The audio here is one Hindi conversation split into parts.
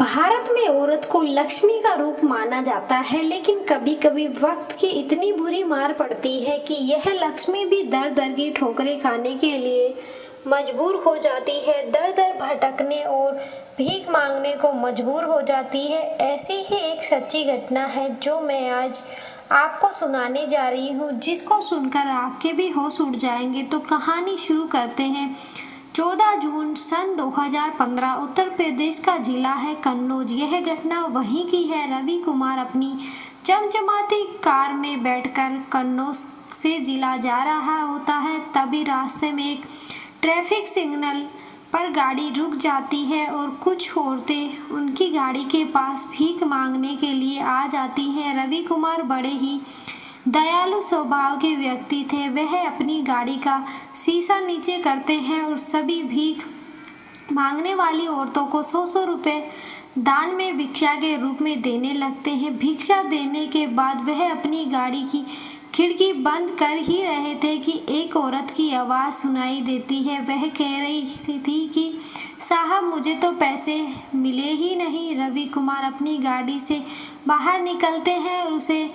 भारत में औरत को लक्ष्मी का रूप माना जाता है, लेकिन कभी कभी वक्त की इतनी बुरी मार पड़ती है कि यह लक्ष्मी भी दर दर की ठोकरें खाने के लिए मजबूर हो जाती है, दर दर भटकने और भीख मांगने को मजबूर हो जाती है। ऐसी ही एक सच्ची घटना है जो मैं आज आपको सुनाने जा रही हूँ, जिसको सुनकर आपके भी होश उड़ जाएंगे। तो कहानी शुरू करते हैं। 14 जून सन 2015 उत्तर प्रदेश का जिला है कन्नौज। यह घटना वहीं की है। रवि कुमार अपनी चमचमाती कार में बैठकर कन्नौज से जिला जा रहा होता है। तभी रास्ते में एक ट्रैफिक सिग्नल पर गाड़ी रुक जाती है और कुछ औरतें उनकी गाड़ी के पास भीख मांगने के लिए आ जाती हैं। रवि कुमार बड़े ही दयालु स्वभाव के व्यक्ति थे। वह अपनी गाड़ी का शीशा नीचे करते हैं और सभी भीख मांगने वाली औरतों को 100-100 रुपए दान में भिक्षा के रूप में देने लगते हैं। भिक्षा देने के बाद वह अपनी गाड़ी की खिड़की बंद कर ही रहे थे कि एक औरत की आवाज़ सुनाई देती है। वह कह रही थी कि साहब, मुझे तो पैसे मिले ही नहीं। रवि कुमार अपनी गाड़ी से बाहर निकलते हैं और उसे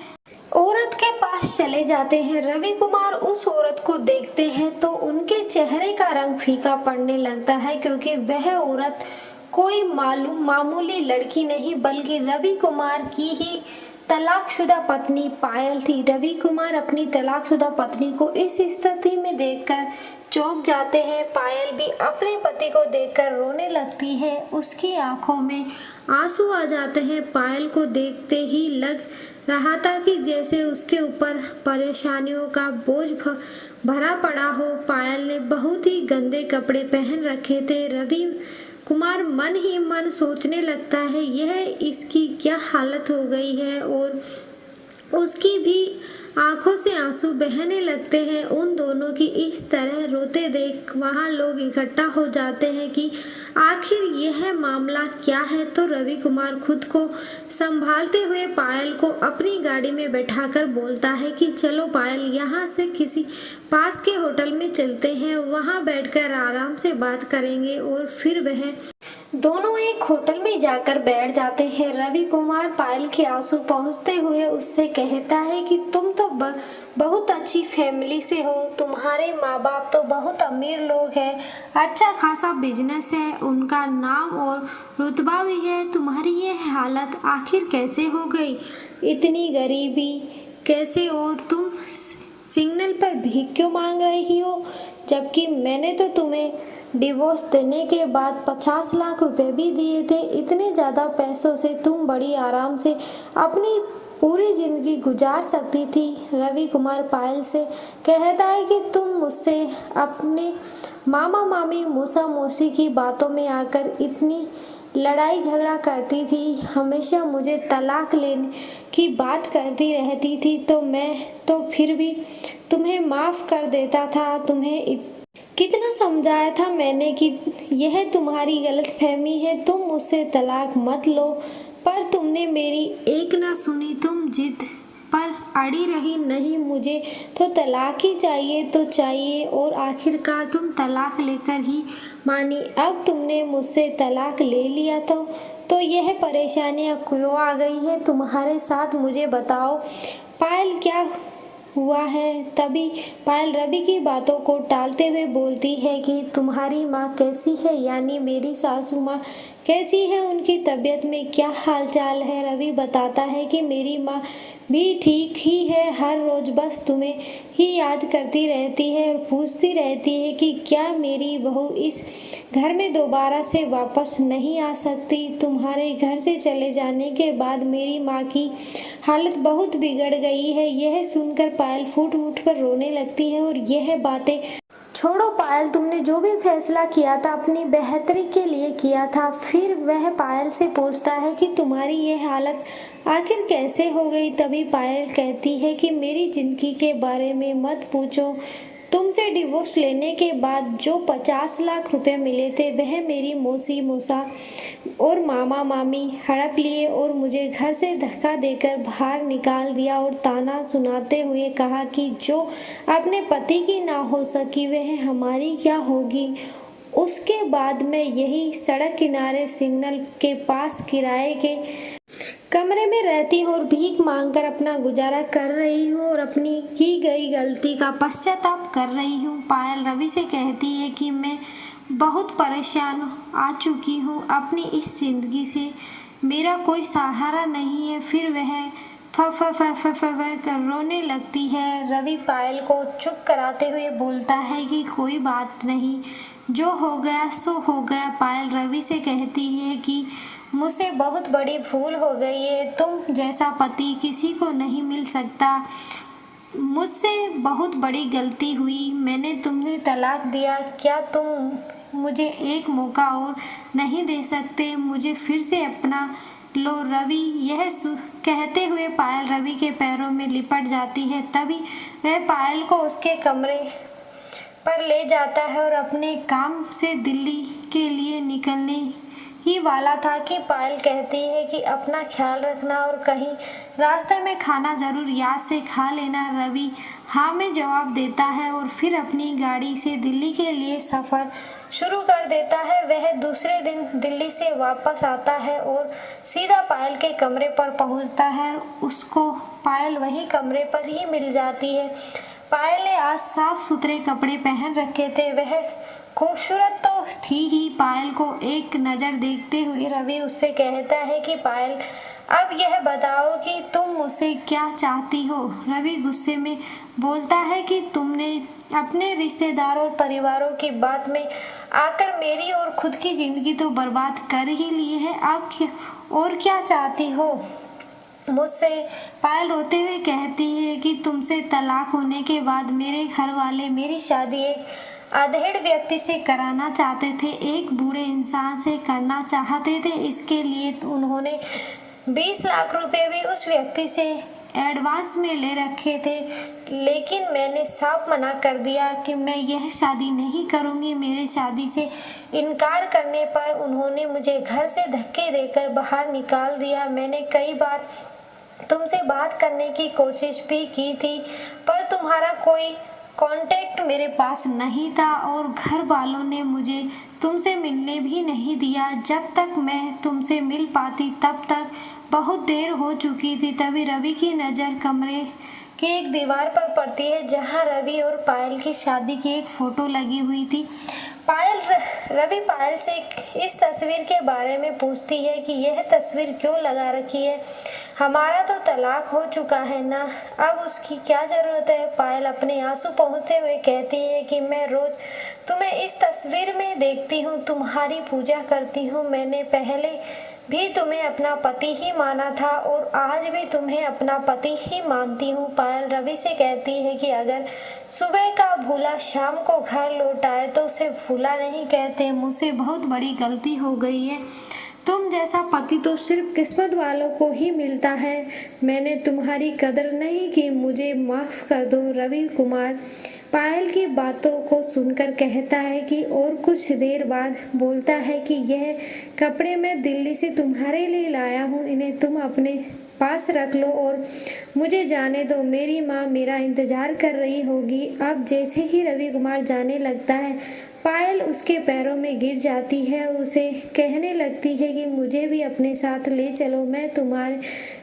औरत के पास चले जाते हैं। रवि कुमार उस औरत को देखते हैं तो उनके चेहरे का रंग फीका पड़ने लगता है, क्योंकि वह औरत कोई मामूली लड़की नहीं बल्कि रवि कुमार की ही तलाकशुदा पत्नी पायल थी। रवि कुमार अपनी तलाकशुदा पत्नी को इस स्थिति में देखकर चौंक जाते हैं। पायल भी अपने पति को देखकर रोने लगती है। उसकी आंखों में आंसू आ जाते हैं। पायल को देखते ही लग रहा था कि जैसे उसके ऊपर परेशानियों का बोझ भरा पड़ा हो। पायल ने बहुत ही गंदे कपड़े पहन रखे थे। रवि कुमार मन ही मन सोचने लगता है, यह इसकी क्या हालत हो गई है, और उसकी भी आंखों से आंसू बहने लगते हैं। उन दोनों की इस तरह रोते देख वहां लोग इकट्ठा हो जाते हैं कि आखिर यह मामला क्या है। तो रवि कुमार खुद को संभालते हुए पायल को अपनी गाड़ी में बैठाकर बोलता है कि चलो पायल, यहाँ से किसी पास के होटल में चलते हैं, वहाँ बैठकर आराम से बात करेंगे। और फिर वह दोनों एक होटल में जाकर बैठ जाते हैं। रवि कुमार पायल के आंसू पहुँचते हुए उससे कहता है कि तुम तो बहुत अच्छी फैमिली से हो, तुम्हारे माँ बाप तो बहुत अमीर लोग हैं, अच्छा खासा बिजनेस है, उनका नाम और रुतबा भी है। तुम्हारी ये हालत आखिर कैसे हो गई? इतनी गरीबी कैसे? और तुम सिग्नल पर भीख क्यों मांग रही हो? जबकि मैंने तो तुम्हें डिवोर्स देने के बाद 50 लाख रुपए भी दिए थे। इतने ज़्यादा पैसों से तुम बड़ी आराम से अपनी पूरी जिंदगी गुजार सकती थी। रवि कुमार पायल से कहता है कि तुम मुझसे अपने मामा मामी मौसा मौसी की बातों में आकर इतनी लड़ाई झगड़ा करती थी, हमेशा मुझे तलाक लेने की बात करती रहती थी, तो मैं तो फिर भी तुम्हें माफ़ कर देता था। तुम्हें कितना समझाया था मैंने कि यह तुम्हारी गलतफहमी है, तुम मुझसे तलाक मत लो, पर तुमने मेरी एक ना सुनी। तुम जिद पर अड़ी रही, नहीं मुझे तो तलाक ही चाहिए तो चाहिए, और आखिरकार तुम तलाक लेकर ही मानी। अब तुमने मुझसे तलाक ले लिया तो यह परेशानियां क्यों आ गई है तुम्हारे साथ, मुझे बताओ पायल, क्या हुआ है? तभी पायल रवि की बातों को टालते हुए बोलती है कि तुम्हारी माँ कैसी है, यानी मेरी सासू माँ कैसी है, उनकी तबीयत में क्या हालचाल है? रवि बताता है कि मेरी माँ भी ठीक ही है, हर रोज बस तुम्हें ही याद करती रहती है और पूछती रहती है कि क्या मेरी बहू इस घर में दोबारा से वापस नहीं आ सकती। तुम्हारे घर से चले जाने के बाद मेरी माँ की हालत बहुत बिगड़ गई है। यह सुनकर पायल फूट फूट कर रोने लगती है और यह बातें छोड़ो पायल, तुमने जो भी फैसला किया था अपनी बेहतरी के लिए किया था। फिर वह पायल से पूछता है कि तुम्हारी यह हालत आखिर कैसे हो गई? तभी पायल कहती है कि मेरी जिंदगी के बारे में मत पूछो, तुमसे डिवोर्स लेने के बाद जो 50 लाख रुपए मिले थे वह मेरी मौसी मौसा और मामा मामी हड़प लिए और मुझे घर से धक्का देकर बाहर निकाल दिया और ताना सुनाते हुए कहा कि जो अपने पति की ना हो सकी वह हमारी क्या होगी। उसके बाद मैं यही सड़क किनारे सिग्नल के पास किराए के कमरे में रहती हूँ और भीख मांगकर अपना गुजारा कर रही हूँ और अपनी की गई गलती का पश्चाताप कर रही हूँ। पायल रवि से कहती है कि मैं बहुत परेशान आ चुकी हूँ अपनी इस जिंदगी से, मेरा कोई सहारा नहीं है। फिर वह कर रोने लगती है। रवि पायल को चुप कराते हुए बोलता है कि कोई बात नहीं, जो हो गया सो हो गया। पायल रवि से कहती है कि मुझसे बहुत बड़ी भूल हो गई है, तुम जैसा पति किसी को नहीं मिल सकता। मुझसे बहुत बड़ी गलती हुई, मैंने तुम्हें तलाक दिया। क्या तुम मुझे एक मौका और नहीं दे सकते? मुझे फिर से अपना लो रवि। यह कहते हुए पायल रवि के पैरों में लिपट जाती है। तभी वह पायल को उसके कमरे पर ले जाता है और अपने काम से दिल्ली के लिए निकलने ही वाला था कि पायल कहती है कि अपना ख्याल रखना और कहीं रास्ते में खाना जरूर याद से खा लेना। रवि हाँ में जवाब देता है और फिर अपनी गाड़ी से दिल्ली के लिए सफ़र शुरू कर देता है। वह दूसरे दिन दिल्ली से वापस आता है और सीधा पायल के कमरे पर पहुंचता है। उसको पायल वही कमरे पर ही मिल जाती है। पायल ने आज साफ सुथरे कपड़े पहन रखे थे। वह खूबसूरत तो थी ही। पायल को एक नज़र देखते हुए रवि उससे कहता है कि पायल अब यह बताओ कि तुम मुझसे क्या चाहती हो। रवि गुस्से में बोलता है कि तुमने अपने रिश्तेदारों और परिवारों की बात में आकर मेरी और खुद की ज़िंदगी तो बर्बाद कर ही ली है, अब और क्या चाहती हो मुझसे? पायल रोते हुए कहती है कि तुमसे तलाक होने के बाद मेरे घर वाले मेरी शादी एक अधेड़ व्यक्ति से कराना चाहते थे, एक बूढ़े इंसान से करना चाहते थे। इसके लिए उन्होंने 20 लाख रुपए भी उस व्यक्ति से एडवांस में ले रखे थे, लेकिन मैंने साफ मना कर दिया कि मैं यह शादी नहीं करूंगी। मेरे शादी से इनकार करने पर उन्होंने मुझे घर से धक्के देकर बाहर निकाल दिया। मैंने कई बार तुमसे बात करने की कोशिश भी की थी, पर तुम्हारा कोई कांटेक्ट मेरे पास नहीं था और घर वालों ने मुझे तुमसे मिलने भी नहीं दिया। जब तक मैं तुमसे मिल पाती तब तक बहुत देर हो चुकी थी। तभी रवि की नज़र कमरे की एक दीवार पर पड़ती है जहां रवि और पायल की शादी की एक फ़ोटो लगी हुई थी। रवि पायल से इस तस्वीर के बारे में पूछती है कि यह तस्वीर क्यों लगा रखी है, हमारा तो तलाक हो चुका है ना, अब उसकी क्या ज़रूरत है? पायल अपने आंसू पोंछते हुए कहती है कि मैं रोज़ तुम्हें इस तस्वीर में देखती हूँ, तुम्हारी पूजा करती हूँ। मैंने पहले भी तुम्हें अपना पति ही माना था और आज भी तुम्हें अपना पति ही मानती हूँ। पायल रवि से कहती है कि अगर सुबह का भूला शाम को घर लौट आए तो उसे भूला नहीं कहते। मुझसे बहुत बड़ी गलती हो गई है, तुम जैसा पति तो सिर्फ किस्मत वालों को ही मिलता है। मैंने तुम्हारी कदर नहीं की, मुझे माफ़ कर दो। रवि कुमार पायल की बातों को सुनकर कहता है कि और कुछ देर बाद बोलता है कि यह कपड़े मैं दिल्ली से तुम्हारे लिए लाया हूँ, इन्हें तुम अपने पास रख लो और मुझे जाने दो, मेरी माँ मेरा इंतज़ार कर रही होगी। अब जैसे ही रवि कुमार जाने लगता है पायल उसके पैरों में गिर जाती है, उसे कहने लगती है कि मुझे भी अपने साथ ले चलो, मैं तुम्हारे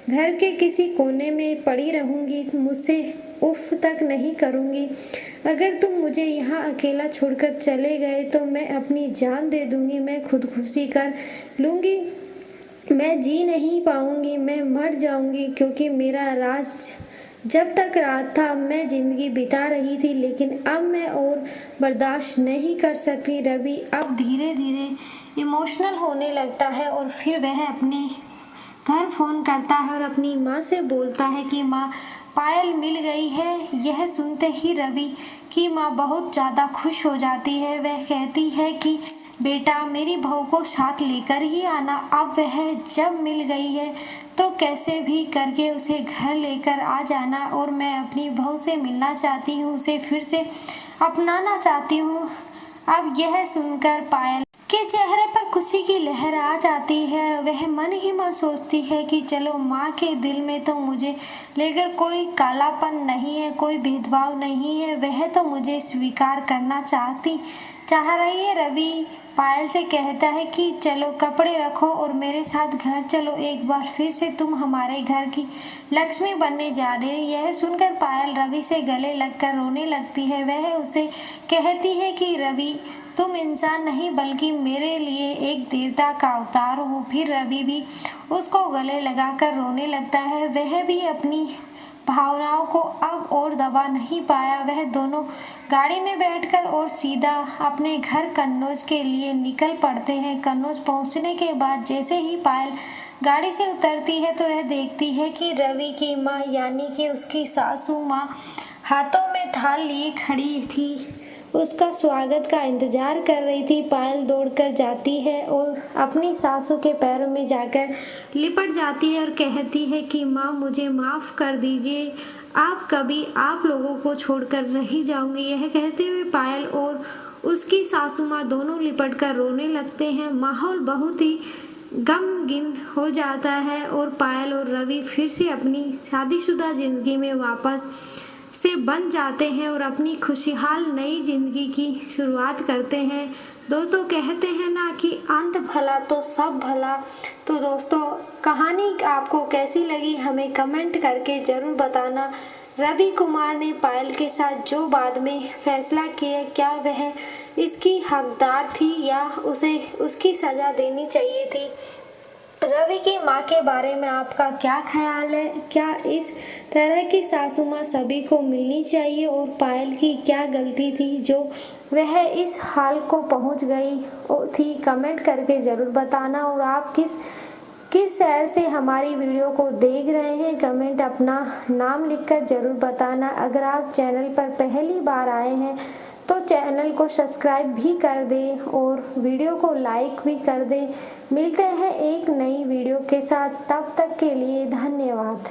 घर के किसी कोने में पड़ी रहूँगी, मुझसे उफ तक नहीं करूँगी। अगर तुम मुझे यहाँ अकेला छोड़कर चले गए तो मैं अपनी जान दे दूँगी, मैं खुदकुशी कर लूँगी, मैं जी नहीं पाऊँगी, मैं मर जाऊँगी। क्योंकि मेरा राज जब तक रात था मैं ज़िंदगी बिता रही थी, लेकिन अब मैं और बर्दाश्त नहीं कर सकती। रवि अब धीरे धीरे इमोशनल होने लगता है और फिर वह अपने घर फ़ोन करता है और अपनी माँ से बोलता है कि माँ पायल मिल गई है। यह सुनते ही रवि की माँ बहुत ज़्यादा खुश हो जाती है। वह कहती है कि बेटा मेरी बहू को साथ लेकर ही आना। अब वह जब मिल गई है तो कैसे भी करके उसे घर लेकर आ जाना और मैं अपनी बहू से मिलना चाहती हूँ, उसे फिर से अपनाना चाहती हूँ। अब यह सुनकर पायल के चेहरे पर खुशी की लहर आ जाती है। वह मन ही मन सोचती है कि चलो माँ के दिल में तो मुझे लेकर कोई कालापन नहीं है, कोई भेदभाव नहीं है, वह तो मुझे स्वीकार करना चाह रही है। रवि पायल से कहता है कि चलो कपड़े रखो और मेरे साथ घर चलो, एक बार फिर से तुम हमारे घर की लक्ष्मी बनने जा रहे हो। यह सुनकर पायल रवि से गले लगकर रोने लगती है। वह उसे कहती है कि रवि, तुम इंसान नहीं बल्कि मेरे लिए एक देवता का अवतार हो। फिर रवि भी उसको गले लगाकर रोने लगता है। वह भी अपनी भावनाओं को अब और दबा नहीं पाया। वह दोनों गाड़ी में बैठकर और सीधा अपने घर कन्नौज के लिए निकल पड़ते हैं। कन्नौज पहुंचने के बाद जैसे ही पायल गाड़ी से उतरती है तो वह देखती है कि रवि की माँ यानी कि उसकी सासू माँ हाथों में थाल लिए खड़ी थी, उसका स्वागत का इंतजार कर रही थी। पायल दौड़कर जाती है और अपनी सासू के पैरों में जाकर लिपट जाती है और कहती है कि माँ, मुझे माफ़ कर दीजिए, आप कभी आप लोगों को छोड़कर नहीं जाऊंगी। यह कहते हुए पायल और उसकी सासू माँ दोनों लिपट कर रोने लगते हैं। माहौल बहुत ही गमगीन हो जाता है और पायल और रवि फिर से अपनी शादीशुदा जिंदगी में वापस से बन जाते हैं और अपनी खुशहाल नई जिंदगी की शुरुआत करते हैं। दोस्तों, कहते हैं ना कि अंत भला तो सब भला। तो दोस्तों, कहानी आपको कैसी लगी हमें कमेंट करके ज़रूर बताना। रवि कुमार ने पायल के साथ जो बाद में फैसला किया, क्या वह इसकी हकदार थी या उसे उसकी सज़ा देनी चाहिए थी? रवि की माँ के बारे में आपका क्या ख्याल है? क्या इस तरह की सासू माँ सभी को मिलनी चाहिए और पायल की क्या गलती थी जो वह इस हाल को पहुँच गई थी? कमेंट करके ज़रूर बताना। और आप किस शहर से हमारी वीडियो को देख रहे हैं, कमेंट अपना नाम लिखकर ज़रूर बताना। अगर आप चैनल पर पहली बार आए हैं तो चैनल को सब्सक्राइब भी कर दें और वीडियो को लाइक भी कर दें। मिलते हैं एक नई वीडियो के साथ, तब तक के लिए धन्यवाद।